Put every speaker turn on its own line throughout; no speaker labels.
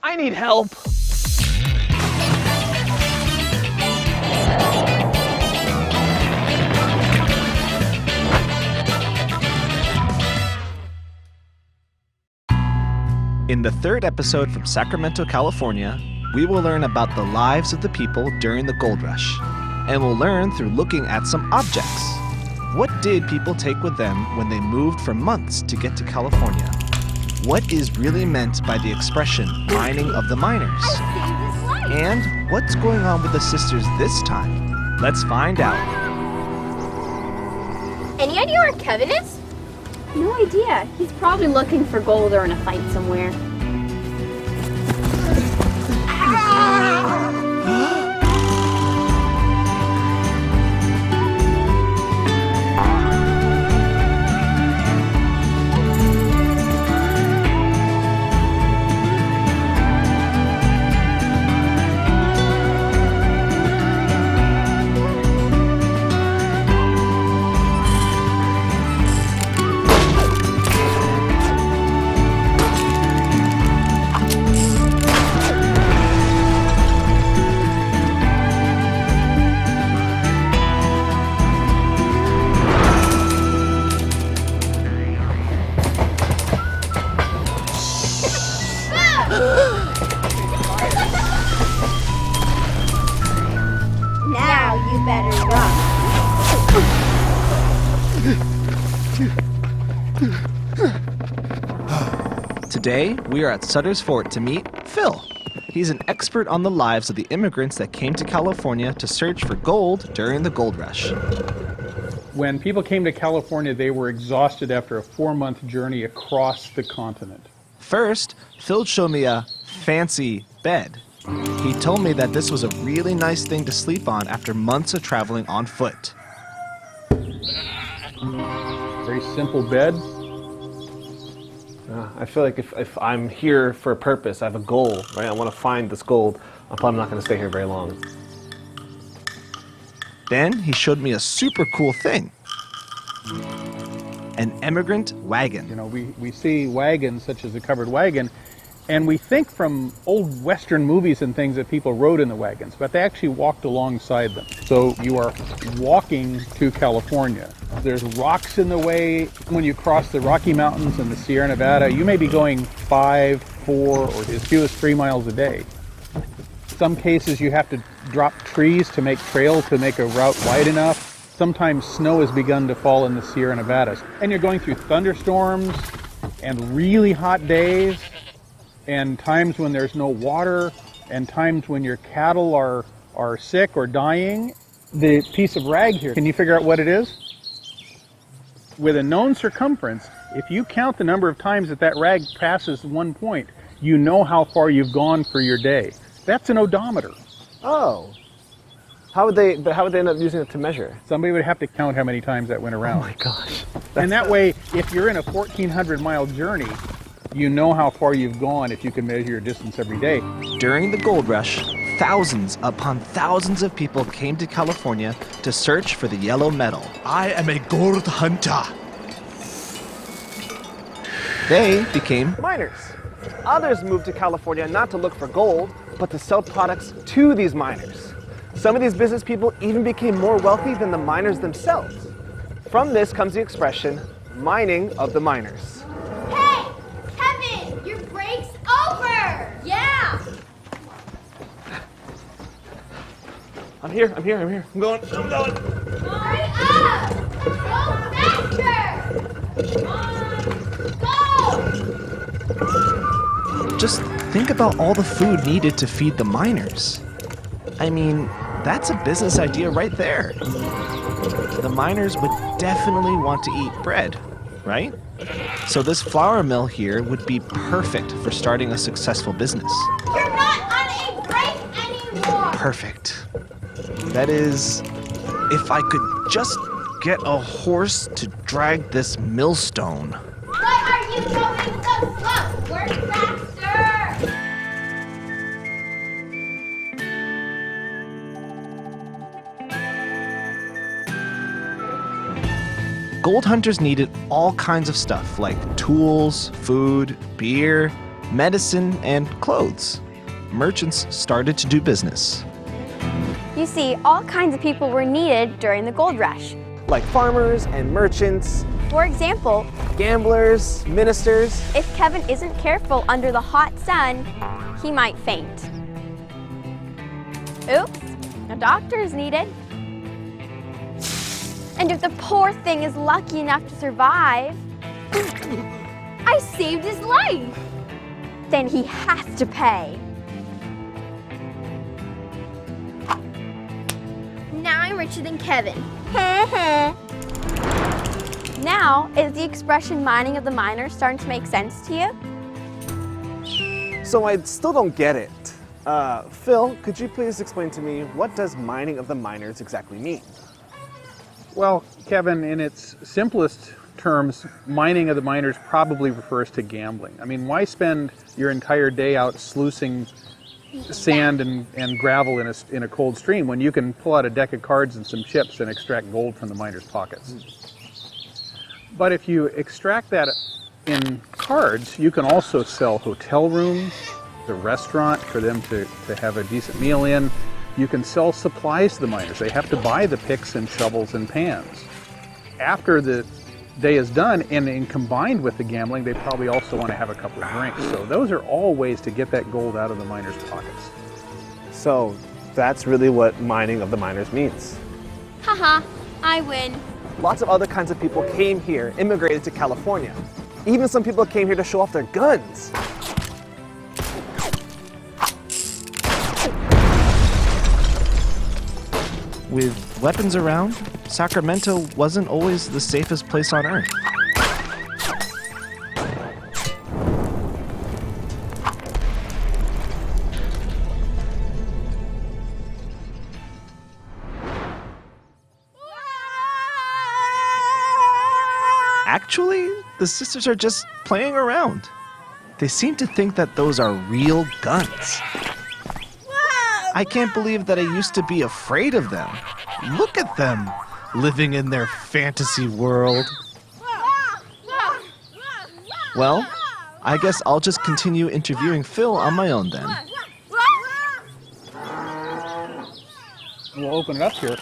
I need help.
In the third episode from Sacramento, California, we will learn about the lives of the people during the gold rush. And we'll learn through looking at some objects. What did people take with them when they moved for months to get to California? What is really meant by the expression mining of the miners? And what's going on with the sisters this time? Let's find out.
Any idea where Kevin is?
No idea. He's probably looking for gold or in a fight somewhere.
Now you better run.
Today, we are at Sutter's Fort to meet Phil. He's an expert on the lives of the immigrants that came to California to search for gold during the gold rush.
When people came to California, they were exhausted after a 4-month journey across the continent.
First, Phil showed me a fancy bed. He told me that this was a really nice thing to sleep on after months of traveling on foot.
Very simple bed.
I feel like if I'm here for a purpose, I have a goal, right? I want to find this gold. I'm probably not going to stay here very long.
Then he showed me a super cool thing. An immigrant wagon.
You know, we see wagons such as a covered wagon, and we think from old Western movies and things that people rode in the wagons, but they actually walked alongside them. So you are walking to California. There's rocks in the way. When you cross the Rocky Mountains and the Sierra Nevada, you may be going 5, 4, or as few as 3 miles a day. Some cases you have to drop trees to make trails to make a route wide enough. Sometimes snow has begun to fall in the Sierra Nevadas. And you're going through thunderstorms and really hot days and times when there's no water and times when your cattle are sick or dying. The piece of rag here, can you figure out what it is? With a known circumference, if you count the number of times that rag passes one point, you know how far you've gone for your day. That's an odometer.
Oh. How would they end up using it to measure?
Somebody would have to count how many times that went around.
Oh my gosh.
And that way, if you're in a 1,400-mile journey, you know how far you've gone if you can measure your distance every day.
During the gold rush, thousands upon thousands of people came to California to search for the yellow metal. I am a gold hunter. They became
miners. Others moved to California not to look for gold, but to sell products to these miners. Some of these business people even became more wealthy than the miners themselves. From this comes the expression, mining of the miners.
Hey, Kevin, your break's over. Yeah.
I'm here. I'm going.
Hurry up. Go faster. Go.
Just think about all the food needed to feed the miners. I mean, that's a business idea right there. The miners would definitely want to eat bread, right? So this flour mill here would be perfect for starting a successful business.
You're not on a break anymore.
Perfect. That is, if I could just get a horse to drag this millstone.
Why are you going so slow? Work faster.
Gold hunters needed all kinds of stuff like tools, food, beer, medicine, and clothes. Merchants started to do business.
You see, all kinds of people were needed during the gold rush.
Like farmers and merchants,
For example,
gamblers, ministers.
if Kevin isn't careful under the hot sun, he might faint. Oops, a doctor is needed. And if the poor thing is lucky enough to survive,
I saved his life.
then he has to pay.
Now I'm richer than Kevin.
Now, is the expression mining of the miners starting to make sense to you?
So I still don't get it. Phil, could you please explain to me, what does mining of the miners exactly mean?
Well, Kevin, in its simplest terms, mining of the miners probably refers to gambling. I mean, why spend your entire day out sluicing sand and gravel in a cold stream when you can pull out a deck of cards and some chips and extract gold from the miners' pockets? But if you extract that in cards, you can also sell hotel rooms, the restaurant for them to have a decent meal in. You can sell supplies to the miners. They have to buy the picks and shovels and pans. After the day is done, and combined with the gambling, they probably also want to have a couple of drinks. So those are all ways to get that gold out of the miners' pockets.
So that's really what mining of the miners means.
Haha, I win.
Lots of other kinds of people came here, immigrated to California. Even some people came here to show off their guns.
With weapons around, Sacramento wasn't always the safest place on earth. Actually, the sisters are just playing around. They seem to think that those are real guns. I can't believe that I used to be afraid of them. Look at them, living in their fantasy world. Well, I guess I'll just continue interviewing Phil on my own then.
We'll open it up here.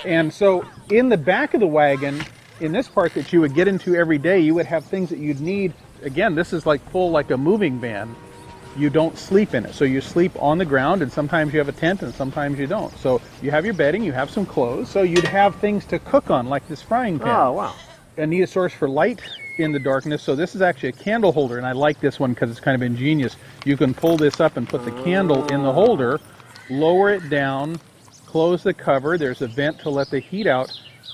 And so in the back of the wagon, in this part that you would get into every day, you would have things that you'd need. Again, this is like full like a moving van. You don't sleep in it. So you sleep on the ground, and sometimes you have a tent and sometimes you don't. So you have your bedding, you have some clothes, so you'd have things to cook on, like this frying pan.
Oh, wow.
And need a source for light in the darkness. So this is actually a candle holder, and I like this one because it's kind of ingenious. You can pull this up and put the candle in the holder, lower it down, close the cover. There's a vent to let the heat out,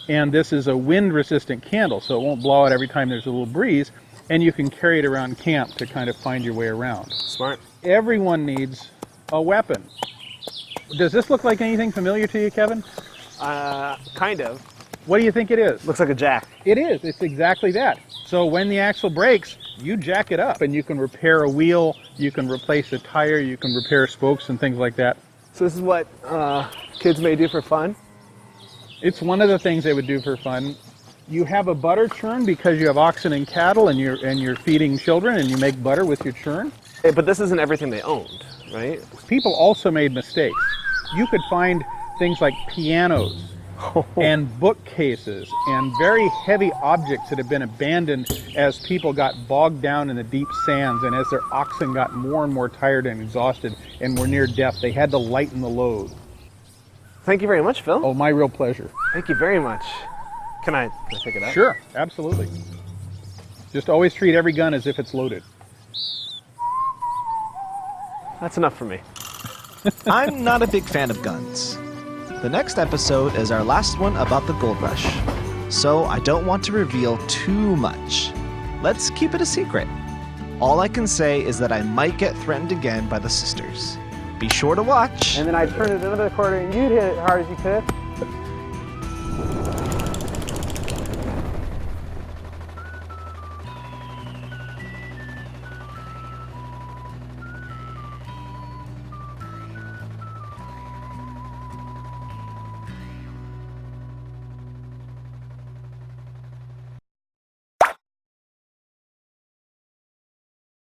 and this is a wind-resistant candle, so it won't blow out every time there's a little breeze. And you can carry it around camp to kind of find your way around.
Smart.
Everyone needs a weapon. Does this look like anything familiar to you, Kevin?
Kind of.
What do you think it is?
Looks like a jack.
It is. It's exactly that. So when the axle breaks, you jack it up, and you can repair a wheel, you can replace a tire, you can repair spokes and things like that.
So this is what kids may do for fun?
It's one of the things they would do for fun. You have a butter churn because you have oxen and cattle, and you're feeding children, and you make butter with your churn.
But this isn't everything they owned, right?
People also made mistakes. You could find things like pianos and bookcases and very heavy objects that have been abandoned as people got bogged down in the deep sands, and as their oxen got more and more tired and exhausted and were near death, they had to lighten the load.
Thank you very much, Phil.
Oh, my real pleasure.
Thank you very much. Can I pick it up?
Sure, absolutely. Just always treat every gun as if it's loaded.
That's enough for me.
I'm not a big fan of guns. The next episode is our last one about the gold rush, so I don't want to reveal too much. Let's keep it a secret. All I can say is that I might get threatened again by the sisters. Be sure to watch.
And then I'd turn it another quarter and you'd hit it hard as you could.